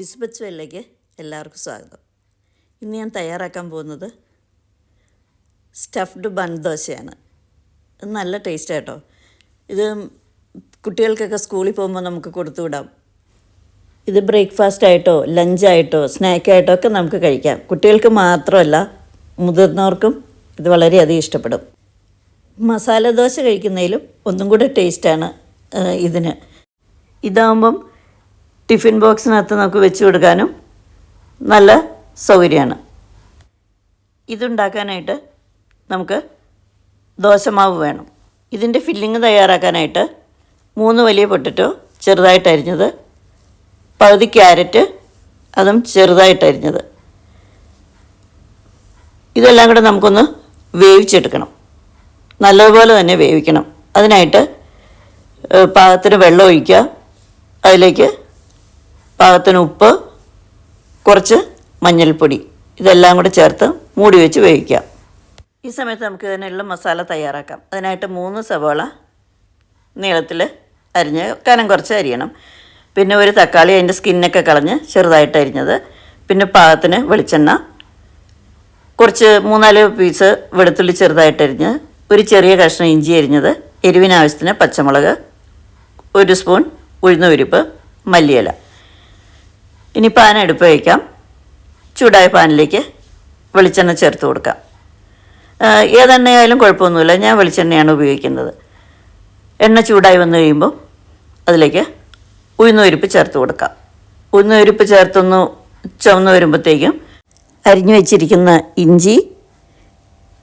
ലിസ്ബത്ത് വെല്ലേക്ക് എല്ലാവർക്കും സ്വാഗതം. ഇന്ന് ഞാൻ തയ്യാറാക്കാൻ പോകുന്നത് സ്റ്റഫ്ഡ് ബൺ ദോശയാണ്. ഇത് നല്ല ടേസ്റ്റ് കേട്ടോ. ഇത് കുട്ടികൾക്കൊക്കെ സ്കൂളിൽ പോകുമ്പോൾ നമുക്ക് കൊടുത്തുവിടാം. ഇത് ബ്രേക്ക്ഫാസ്റ്റ് ആയിട്ടോ ലഞ്ചായിട്ടോ സ്നാക്കായിട്ടോ ഒക്കെ നമുക്ക് കഴിക്കാം. കുട്ടികൾക്ക് മാത്രമല്ല മുതിർന്നവർക്കും ഇത് വളരെയധികം ഇഷ്ടപ്പെടും. മസാല ദോശ കഴിക്കുന്നതിലും ഒന്നും കൂടെ ടേസ്റ്റാണ് ഇതിന്. ഇതാകുമ്പം ടിഫിൻ ബോക്സിനകത്ത് നമുക്ക് വെച്ച് കൊടുക്കാനും നല്ല സൗകര്യമാണ്. ഇതുണ്ടാക്കാനായിട്ട് നമുക്ക് ദോശമാവ് വേണം. ഇതിൻ്റെ ഫില്ലിങ് തയ്യാറാക്കാനായിട്ട് 3 വലിയ പൊട്ടറ്റോ ചെറുതായിട്ട് അരിഞ്ഞത്, പകുതി ക്യാരറ്റ് അതും ചെറുതായിട്ട് അരിഞ്ഞത്, ഇതെല്ലാം കൂടെ നമുക്കൊന്ന് വേവിച്ചെടുക്കണം. നല്ലതുപോലെ തന്നെ വേവിക്കണം. അതിനായിട്ട് പാകത്തിന് വെള്ളം ഒഴിക്കുക. അതിലേക്ക് പാകത്തിന് ഉപ്പ്, കുറച്ച് മഞ്ഞൾപ്പൊടി, ഇതെല്ലാം കൂടെ ചേർത്ത് മൂടി വെച്ച് വേവിക്കുക. ഈ സമയത്ത് നമുക്ക് ഇതിനുള്ള മസാല തയ്യാറാക്കാം. അതിനായിട്ട് 3 സവാള നീളത്തിൽ അരിഞ്ഞ് കനം കുറച്ച് അരിയണം. പിന്നെ ഒരു തക്കാളി അതിൻ്റെ സ്കിന്നൊക്കെ കളഞ്ഞ് ചെറുതായിട്ട് അരിഞ്ഞത്, പിന്നെ പാകത്തിന് വെളിച്ചെണ്ണ, കുറച്ച് 3-4 പീസ് വെളുത്തുള്ളി ചെറുതായിട്ട് അരിഞ്ഞ്, ഒരു ചെറിയ കഷ്ണം ഇഞ്ചി അരിഞ്ഞത്, എരിവിനാവശ്യത്തിന് പച്ചമുളക്, 1 സ്പൂൺ ഉഴുന്നുപരിപ്പ്, മല്ലിയില. ഇനി പാൻ അടുപ്പ് വയ്ക്കാം. ചൂടായ പാനിലേക്ക് വെളിച്ചെണ്ണ ചേർത്ത് കൊടുക്കാം. ഏതെണ്ണയായാലും കുഴപ്പമൊന്നുമില്ല, ഞാൻ വെളിച്ചെണ്ണയാണ് ഉപയോഗിക്കുന്നത്. എണ്ണ ചൂടായി വന്നു കഴിയുമ്പോൾ അതിലേക്ക് ഉഴുന്നുപരിപ്പ് ചേർത്ത് കൊടുക്കാം. ഉഴുന്നുപരിപ്പ് ചേർത്തൊന്ന് ചുവന്ന് വരുമ്പോഴത്തേക്കും അരിഞ്ഞു വെച്ചിരിക്കുന്ന ഇഞ്ചി,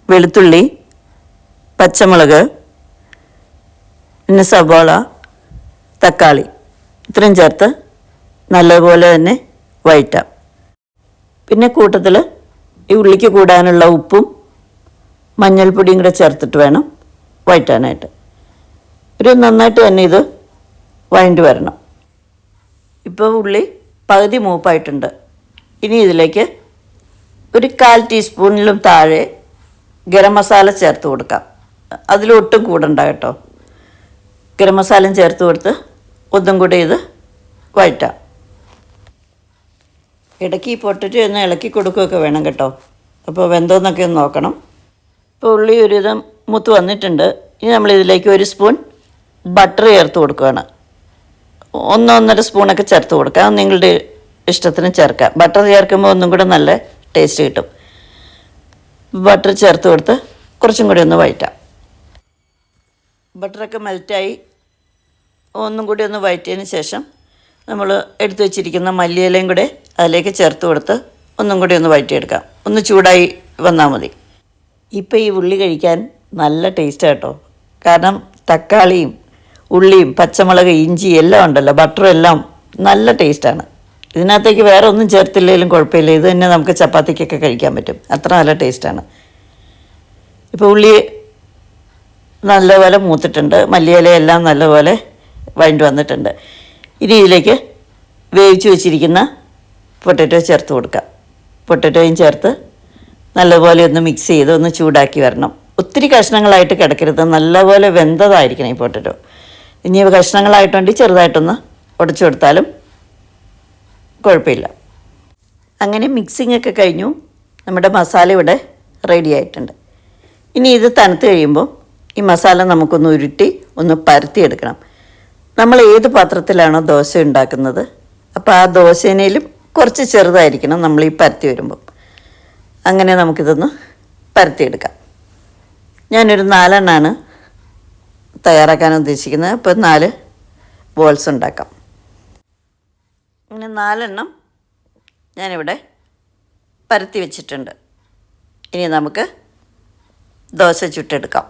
വെളുത്തുള്ളി, പച്ചമുളക്, പിന്നെ സവാള, തക്കാളി ഇത്രയും ചേർത്ത് നല്ലതുപോലെ തന്നെ വഴറ്റാം. പിന്നെ കൂട്ടത്തിൽ ഈ ഉള്ളിക്ക് കൂടാനുള്ള ഉപ്പും മഞ്ഞൾപ്പൊടിയും കൂടെ ചേർത്തിട്ട് വേണം വഴറ്റാനായിട്ട്. ഒരു നന്നായിട്ട് തന്നെ ഇത് വഴണ്ടി വരണം. ഇപ്പോൾ ഉള്ളി പകുതി മൂപ്പായിട്ടുണ്ട്. ഇനി ഇതിലേക്ക് ഒരു 1/4 ടീസ്പൂണിലും താഴെ ഗരം മസാല ചേർത്ത് കൊടുക്കാം. അതിലൊട്ടും കൂടണ്ട കേട്ടോ. ഗരം മസാലയും ചേർത്ത് കൊടുത്ത് ഒന്നും കൂടി ഇത് വഴറ്റാം. ഇടയ്ക്ക് ഈ പൊട്ടറ്റോ ഒന്ന് ഇളക്കി കൊടുക്കുകയൊക്കെ വേണം കേട്ടോ. അപ്പോൾ വെന്തോന്നൊക്കെ ഒന്ന് നോക്കണം. ഇപ്പോൾ ഉള്ളി ഒരുവിധം മൂത്ത് വന്നിട്ടുണ്ട്. ഇനി നമ്മളിതിലേക്ക് 1 സ്പൂൺ ബട്ടർ ചേർത്ത് കൊടുക്കുകയാണ്. 1-1.5 സ്പൂണൊക്കെ ചേർത്ത് കൊടുക്കാം. നിങ്ങളുടെ ഇഷ്ടത്തിന് ചേർക്കാം. ബട്ടർ ചേർക്കുമ്പോൾ ഒന്നും കൂടെ നല്ല ടേസ്റ്റ് കിട്ടും. ബട്ടർ ചേർത്ത് കൊടുത്ത് കുറച്ചും കൂടി ഒന്ന് വഴറ്റാം. ബട്ടറൊക്കെ മെൽറ്റായി ഒന്നും കൂടി ഒന്ന് വഴറ്റിയതിന് ശേഷം നമ്മൾ എടുത്തു വച്ചിരിക്കുന്ന മല്ലിയിലയും കൂടെ അതിലേക്ക് ചേർത്ത് കൊടുത്ത് ഒന്നും കൂടി ഒന്ന് വഴറ്റിയെടുക്കാം. ഒന്ന് ചൂടായി വന്നാൽ മതി. ഇപ്പോൾ ഈ ഉള്ളി കഴിക്കാൻ നല്ല ടേസ്റ്റ് കേട്ടോ. കാരണം തക്കാളിയും ഉള്ളിയും പച്ചമുളക് ഇഞ്ചി എല്ലാം ഉണ്ടല്ലോ, ബട്ടറും എല്ലാം നല്ല ടേസ്റ്റാണ്. ഇതിനകത്തേക്ക് വേറെ ഒന്നും ചേർത്തില്ലെങ്കിലും കുഴപ്പമില്ല. ഇത് തന്നെ നമുക്ക് ചപ്പാത്തിക്കൊക്കെ കഴിക്കാൻ പറ്റും. അത്ര നല്ല ടേസ്റ്റാണ്. ഇപ്പോൾ ഉള്ളി നല്ലപോലെ മൂത്തിട്ടുണ്ട്. മല്ലിയിലയെല്ലാം നല്ലപോലെ വഴണ്ടി വന്നിട്ടുണ്ട്. ഇനി ഇതിലേക്ക് വേവിച്ച് വെച്ചിരിക്കുന്ന പൊട്ടറ്റോ ചേർത്ത് കൊടുക്കാം. പൊട്ടറ്റോയും ചേർത്ത് നല്ലപോലെ ഒന്ന് മിക്സ് ചെയ്ത് ഒന്ന് ചൂടാക്കി വരണം. ഒത്തിരി കഷ്ണങ്ങളായിട്ട് കിടക്കരുത്, നല്ലപോലെ വെന്തതായിരിക്കണം ഈ പൊട്ടറ്റോ. ഇനി കഷ്ണങ്ങളായിട്ടുണ്ടെങ്കിൽ ചെറുതായിട്ടൊന്ന് ഉടച്ചു കൊടുത്താലും കുഴപ്പമില്ല. അങ്ങനെ മിക്സിംഗ് ഒക്കെ കഴിഞ്ഞു. നമ്മുടെ മസാല ഇവിടെ റെഡി ആയിട്ടുണ്ട്. ഇനി ഇത് തണുത്ത് കഴിയുമ്പോൾ ഈ മസാല നമുക്കൊന്ന് ഉരുട്ടി ഒന്ന് പരത്തിയെടുക്കണം. നമ്മൾ ഏത് പാത്രത്തിലാണോ ദോശ ഉണ്ടാക്കുന്നത്, അപ്പോൾ ആ ദോശയിലും കുറച്ച് ചെറുതായിരിക്കണം നമ്മൾ ഈ പരത്തി വരുമ്പം. അങ്ങനെ നമുക്കിതൊന്ന് പരത്തിയെടുക്കാം. ഞാനൊരു 4 എണ്ണമാണ് തയ്യാറാക്കാൻ ഉദ്ദേശിക്കുന്നത്. അപ്പോൾ 4 ബോൾസ് ഉണ്ടാക്കാം. അങ്ങനെ 4 എണ്ണം ഞാനിവിടെ പരത്തി വെച്ചിട്ടുണ്ട്. ഇനി നമുക്ക് ദോശ ചുട്ടെടുക്കാം.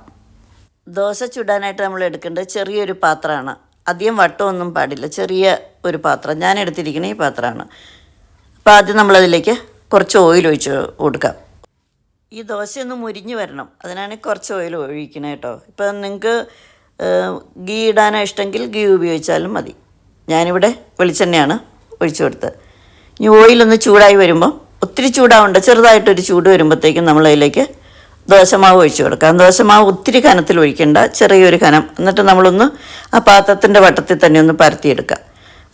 ദോശ ചുടാനായിട്ട് നമ്മൾ എടുക്കേണ്ടത് ചെറിയൊരു പാത്രമാണ്. അധികം വട്ടമൊന്നും പാടില്ല, ചെറിയ ഒരു പാത്രം. ഞാൻ എടുത്തിരിക്കുന്ന ഈ പാത്രമാണ്. അപ്പോൾ ആദ്യം നമ്മളതിലേക്ക് കുറച്ച് ഓയിൽ ഒഴിച്ച് കൊടുക്കാം. ഈ ദോശയൊന്ന് മുരിഞ്ഞ് വരണം, അതിനാണ് കുറച്ച് ഓയിൽ ഒഴിക്കണേ കേട്ടോ. ഇപ്പം നിങ്ങൾക്ക് ഗീ ഇടാനാണ് ഇഷ്ടമെങ്കിൽ ഗീ ഉപയോഗിച്ചാലും മതി. ഞാനിവിടെ വെളിച്ചെണ്ണയാണ് ഒഴിച്ചു കൊടുത്തത്. ഇനി ഓയിലൊന്ന് ചൂടായി വരുമ്പോൾ, ഒത്തിരി ചൂടാവണ്ട, ചെറുതായിട്ടൊരു ചൂട് വരുമ്പോഴത്തേക്കും നമ്മളതിലേക്ക് ദോശമാവ് ഒഴിച്ച് കൊടുക്കാം. ദോശമാവ് ഒത്തിരി കനത്തിൽ ഒഴിക്കേണ്ട, ചെറിയൊരു കനം. എന്നിട്ട് നമ്മളൊന്ന് ആ പാത്രത്തിൻ്റെ വട്ടത്തിൽ തന്നെ ഒന്ന് പരത്തിയെടുക്കാം.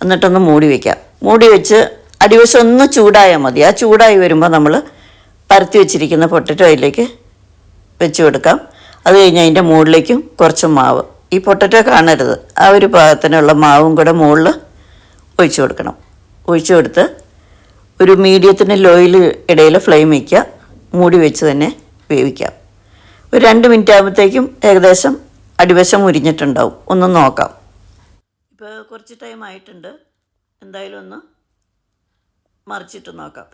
എന്നിട്ടൊന്ന് മൂടി വയ്ക്കാം. മൂടി വെച്ച് അടിവശം ഒന്ന് ചൂടായാൽ മതി. ആ ചൂടായി വരുമ്പോൾ നമ്മൾ പരത്തി വെച്ചിരിക്കുന്ന പൊട്ടറ്റോ അതിലേക്ക് വെച്ച് കൊടുക്കാം. അത് കഴിഞ്ഞ് അതിൻ്റെ മുകളിലേക്കും കുറച്ച് മാവ്, ഈ പൊട്ടറ്റോ കാണരുത്, ആ ഒരു പാകത്തിനുള്ള മാവും കൂടെ മുകളിൽ ഒഴിച്ചു കൊടുക്കണം. ഒഴിച്ചു കൊടുത്ത് ഒരു മീഡിയത്തിന് ലോയിൽ ഇടയിൽ ഫ്ലെയിം വയ്ക്കുക. മൂടി വെച്ച് തന്നെ വേവിക്കാം. ഒരു 2 മിനിറ്റ് ആകുമ്പോഴത്തേക്കും ഏകദേശം അടിവശം മുരിഞ്ഞിട്ടുണ്ടാവും. ഒന്ന് നോക്കാം. ഇപ്പോൾ കുറച്ച് ടൈം ആയിട്ടുണ്ട്. എന്തായാലും ഒന്ന് മറിച്ചിട്ട് നോക്കാം.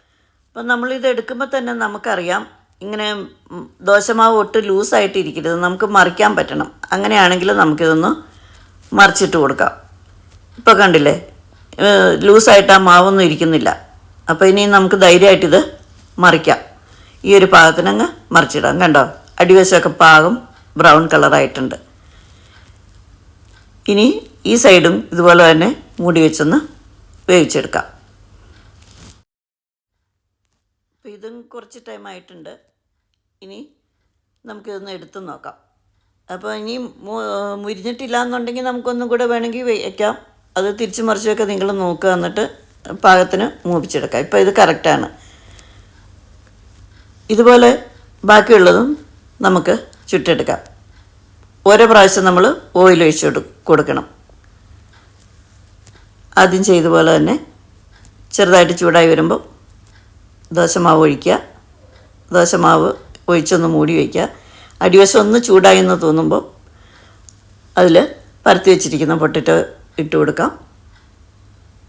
അപ്പം നമ്മളിത് എടുക്കുമ്പോൾ തന്നെ നമുക്കറിയാം, ഇങ്ങനെ ദോശമാവ് ഒട്ട് ലൂസായിട്ടിരിക്കരുത്, നമുക്ക് മറിക്കാൻ പറ്റണം. അങ്ങനെയാണെങ്കിൽ നമുക്കിതൊന്ന് മറിച്ചിട്ട് കൊടുക്കാം. ഇപ്പോൾ കണ്ടില്ലേ, ലൂസായിട്ട് ആ മാവൊന്നും ഇരിക്കുന്നില്ല. അപ്പോൾ ഇനി നമുക്ക് ധൈര്യമായിട്ടിത് മറിക്കാം. ഈ ഒരു പാകത്തിനങ്ങ് മറിച്ചിടാം. കണ്ടോ, അടിവശമൊക്കെ പാകം ബ്രൗൺ കളറായിട്ടുണ്ട്. ഇനി ഈ സൈഡും ഇതുപോലെ തന്നെ മൂടി വെച്ചൊന്ന് വേവിച്ചെടുക്കാം. അപ്പോൾ ഇതും കുറച്ച് ടൈം ആയിട്ടുണ്ട്. ഇനി നമുക്കിതൊന്ന് എടുത്ത് നോക്കാം. അപ്പോൾ ഇനി മുരിഞ്ഞിട്ടില്ല എന്നുണ്ടെങ്കിൽ നമുക്കൊന്നും കൂടെ വേണമെങ്കിൽ വയ്ക്കാം. അത് തിരിച്ച് മറിച്ചൊക്കെ നിങ്ങൾ നോക്കുക, എന്നിട്ട് പാകത്തിന് മൂപ്പിച്ചെടുക്കാം. ഇപ്പോൾ ഇത് കറക്റ്റാണ്. ഇതുപോലെ ബാക്കിയുള്ളതും നമുക്ക് ചുട്ടെടുക്കാം. ഓരോ പ്രാവശ്യം നമ്മൾ ഓയിൽ ഒഴിച്ച് കൊടുക്കണം. ആദ്യം ചെയ്ത പോലെ തന്നെ ചെറുതായിട്ട് ചൂടായി വരുമ്പോൾ ദോശമാവ് ഒഴിക്കുക. ദോശമാവ് ഒഴിച്ചൊന്ന് മൂടി വയ്ക്കുക. അടിവശം ഒന്ന് ചൂടായി എന്ന് തോന്നുമ്പോൾ അതിൽ പരത്തി വെച്ചിരിക്കുന്ന പൊട്ടറ്റോ ഇട്ട് കൊടുക്കാം.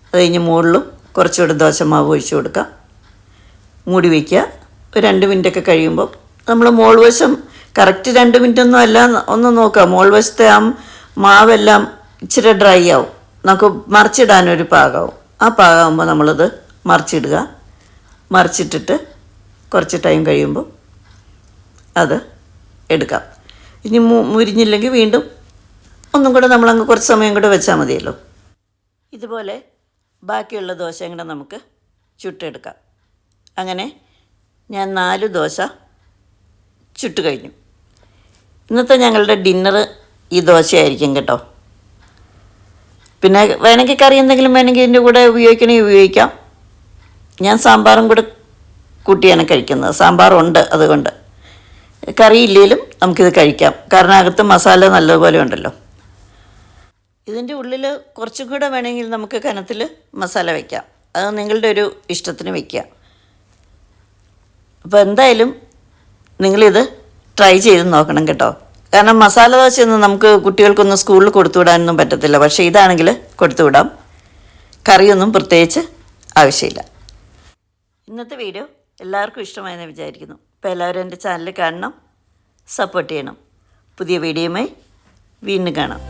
അത് കഴിഞ്ഞ് മുകളിലും കുറച്ചുകൂടി ദോശമാവ് ഒഴിച്ച് കൊടുക്കാം. മൂടി വയ്ക്കുക. ഒരു 2 മിനിറ്റൊക്കെ കഴിയുമ്പോൾ നമ്മൾ മോൾ വശം കറക്റ്റ് 2 മിനിറ്റൊന്നും അല്ല, ഒന്ന് നോക്കാം. മോൾ വശത്തെ ആ മാവെല്ലാം ഇച്ചിരി ഡ്രൈ ആവും, നമുക്ക് മറിച്ചിടാനൊരു പാകമാവും. ആ പാകമാകുമ്പോൾ നമ്മളത് മറിച്ചിടുക. മറിച്ചിട്ടിട്ട് കുറച്ച് ടൈം കഴിയുമ്പോൾ അത് എടുക്കാം. ഇനി മുരിഞ്ഞില്ലെങ്കിൽ വീണ്ടും ഒന്നും കൂടെ നമ്മളങ്ങ് കുറച്ച് സമയം കൂടെ വെച്ചാൽ മതിയല്ലോ. ഇതുപോലെ ബാക്കിയുള്ള ദോശയും കൂടെ നമുക്ക് ചുട്ടെടുക്കാം. അങ്ങനെ ഞാൻ 4 ദോശ ചുട്ട് കഴിഞ്ഞു. ഇന്നത്തെ ഞങ്ങളുടെ ഡിന്നർ ഈ ദോശയായിരിക്കും കേട്ടോ. പിന്നെ വേണമെങ്കിൽ കറി എന്തെങ്കിലും വേണമെങ്കിൽ ഇതിൻ്റെ കൂടെ ഉപയോഗിക്കാം. ഞാൻ സാമ്പാറും കൂടെ കൂട്ടിയാണ് കഴിക്കുന്നത്. സാമ്പാറുണ്ട്, അതുകൊണ്ട് കറി ഇല്ലെങ്കിലും നമുക്കിത് കഴിക്കാം. കാരണം അകത്ത് മസാല നല്ലതുപോലെ ഉണ്ടല്ലോ. ഇതിൻ്റെ ഉള്ളിൽ കുറച്ചും കൂടെ വേണമെങ്കിൽ നമുക്ക് കനത്തിൽ മസാല വയ്ക്കാം. അത് നിങ്ങളുടെ ഒരു ഇഷ്ടത്തിന് വയ്ക്കുക. അപ്പോൾ എന്തായാലും നിങ്ങളിത് ട്രൈ ചെയ്ത് നോക്കണം കേട്ടോ. കാരണം മസാല ദോശയൊന്നും നമുക്ക് കുട്ടികൾക്കൊന്നും സ്കൂളിൽ കൊടുത്തുവിടാനൊന്നും പറ്റത്തില്ല. പക്ഷേ ഇതാണെങ്കിൽ കൊടുത്തുവിടാം. കറിയൊന്നും പ്രത്യേകിച്ച് ആവശ്യമില്ല. ഇന്നത്തെ വീഡിയോ എല്ലാവർക്കും ഇഷ്ടമായെന്ന് വിചാരിക്കുന്നു. അപ്പോൾ എല്ലാവരും എൻ്റെ ചാനൽ കാണണം, സപ്പോർട്ട് ചെയ്യണം. പുതിയ വീഡിയോയുമായി വീണ്ടും കാണാം.